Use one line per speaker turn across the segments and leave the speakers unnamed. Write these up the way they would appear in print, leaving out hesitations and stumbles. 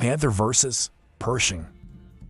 Panther vs. Pershing.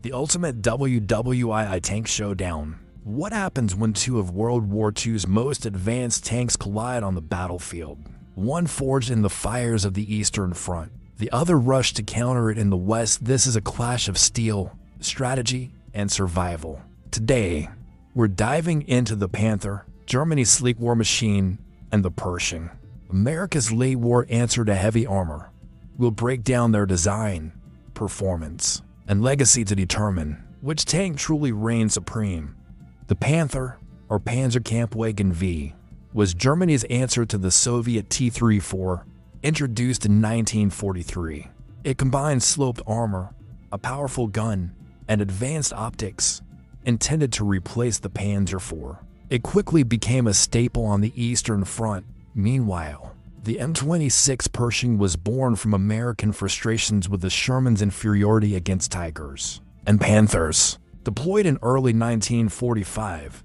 The ultimate WWII tank showdown. What happens when two of World War II's most advanced tanks collide on the battlefield? One forged in the fires of the Eastern Front, the other rushed to counter it in the West. This is a clash of steel, strategy, and survival. Today, we're diving into the Panther, Germany's sleek war machine, and the Pershing, America's late war answer to heavy armor. We'll break down their design, performance, and legacy to determine which tank truly reigns supreme. The Panther, or Panzerkampfwagen V, was Germany's answer to the Soviet T-34, introduced in 1943. It combined sloped armor, a powerful gun, and advanced optics, intended to replace the Panzer IV. It quickly became a staple on the Eastern Front. Meanwhile, the M26 Pershing was born from American frustrations with the Sherman's inferiority against Tigers and Panthers. Deployed in early 1945,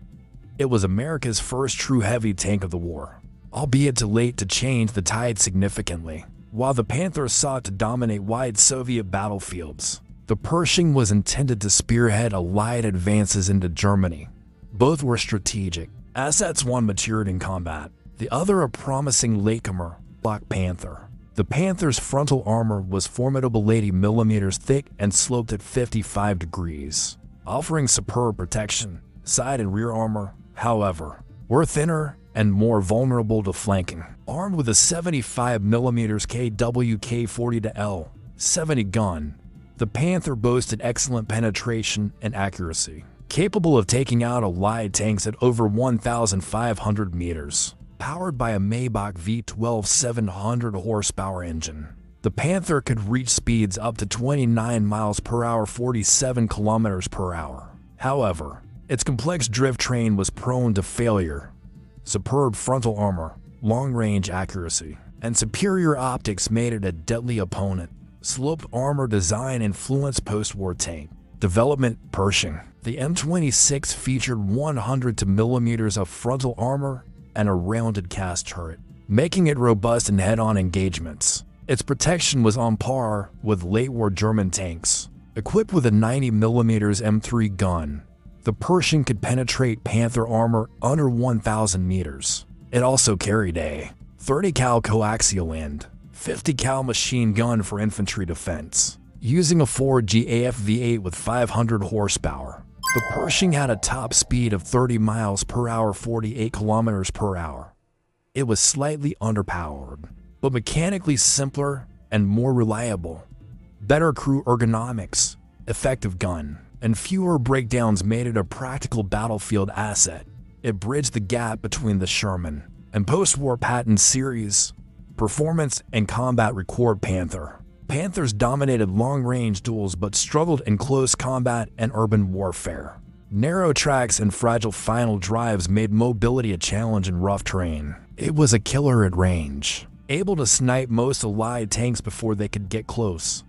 it was America's first true heavy tank of the war, albeit too late to change the tide significantly. While the Panther sought to dominate wide Soviet battlefields, the Pershing was intended to spearhead Allied advances into Germany. Both were strategic assets, one matured in combat, the other a promising latecomer, Black Panther. The Panther's frontal armor was formidable, 80 mm thick and sloped at 55 degrees, offering superb protection. Side and rear armor, however, were thinner and more vulnerable to flanking. Armed with a 75 mm KWK-40-L-70 gun, the Panther boasted excellent penetration and accuracy, capable of taking out Allied tanks at over 1,500 meters. Powered by a Maybach V12 700 horsepower engine, the Panther could reach speeds up to 29 miles per hour, 47 kilometers per hour. However, its complex drivetrain was prone to failure. Superb frontal armor, long-range accuracy, and superior optics made it a deadly opponent. Sloped armor design influenced post-war tank development. Pershing. The M26 featured 100 mm of frontal armor and a rounded cast turret, making it robust in head-on engagements. Its protection was on par with late-war German tanks. Equipped with a 90 mm M3 gun, the Pershing could penetrate Panther armor under 1,000 meters. It also carried a 30 cal coaxial and 50 cal machine gun for infantry defense, using a 4G AFV8 with 500 horsepower. The Pershing had a top speed of 30 miles per hour, 48 kilometers per hour. It was slightly underpowered, but mechanically simpler and more reliable. Better crew ergonomics, effective gun, and fewer breakdowns made it a practical battlefield asset. It bridged the gap between the Sherman and post-war Patton series performance and combat record. Panthers dominated long-range duels but struggled in close combat and urban warfare. Narrow tracks and fragile final drives made mobility a challenge in rough terrain. It was a killer at range, able to snipe most Allied tanks before they could get close.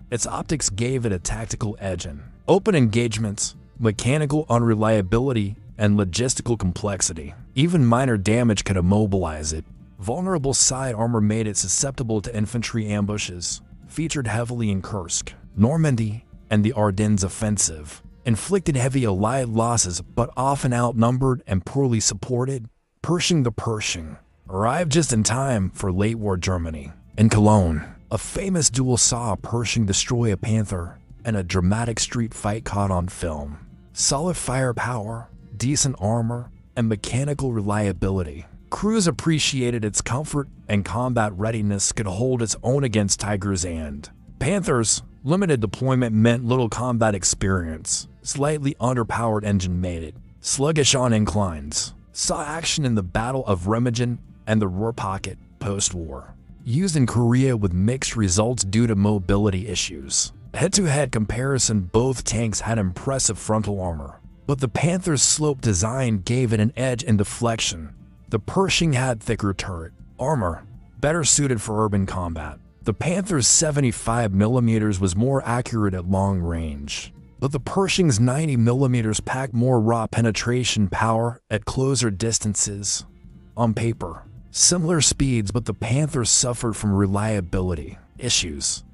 Its optics gave it a tactical edge in open engagements, mechanical unreliability, and logistical complexity. Even minor damage could immobilize it. Vulnerable side armor made it susceptible to infantry ambushes. Featured heavily in Kursk, Normandy, and the Ardennes offensive. Inflicted heavy Allied losses but often outnumbered and poorly supported. Pershing. The Pershing arrived just in time for late war Germany. In Cologne, a famous duel saw a Pershing destroy a Panther, and a dramatic street fight caught on film. Solid firepower, decent armor, and mechanical reliability. Crews appreciated its comfort and combat readiness could hold its own against Tigers and Panthers. Limited deployment meant little combat experience. Slightly underpowered engine made it sluggish on inclines. Saw action in the Battle of Remagen and the Ruhr Pocket post-war. Used in Korea with mixed results due to mobility issues. Head-to-head comparison, both tanks had impressive frontal armor, but the Panther's slope design gave it an edge in deflection. The Pershing had thicker turret armor, better suited for urban combat. The Panther's 75 mm was more accurate at long range, but the Pershing's 90 mm packed more raw penetration power at closer distances. On paper, similar speeds, but the Panther suffered from reliability issues.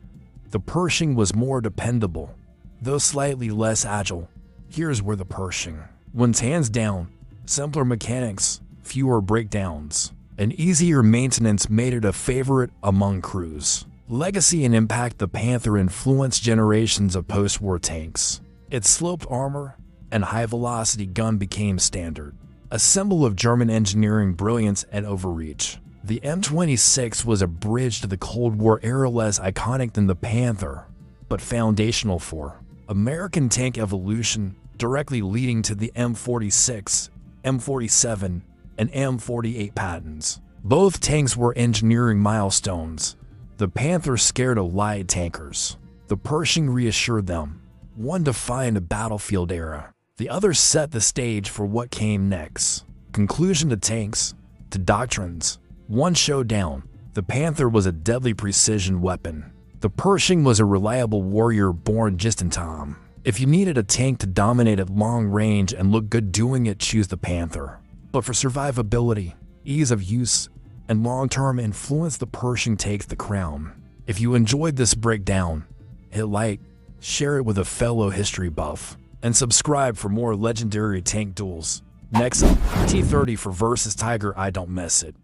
The Pershing was more dependable, though slightly less agile. Here's where the Pershing wins hands down: simpler mechanics, fewer breakdowns, and easier maintenance made it a favorite among crews. Legacy and impact: the Panther influenced generations of post-war tanks. Its sloped armor and high-velocity gun became standard, a symbol of German engineering brilliance and overreach. The M26 was a bridge to the Cold War era, less iconic than the Panther, but foundational for American tank evolution, directly leading to the M46, M47, and M48 patents. Both tanks were engineering milestones. The Panther scared Allied tankers. The Pershing reassured them. One defined a battlefield era. The other set the stage for what came next. Conclusion: to tanks, to doctrines. One showdown. The Panther was a deadly precision weapon. The Pershing was a reliable warrior born just in time. If you needed a tank to dominate at long range and look good doing it, choose the Panther. But for survivability, ease of use, and long-term influence, the Pershing takes the crown. If you enjoyed this breakdown, hit like, share it with a fellow history buff, and subscribe for more legendary tank duels. Next up, T-30 for versus Tiger. I don't miss it.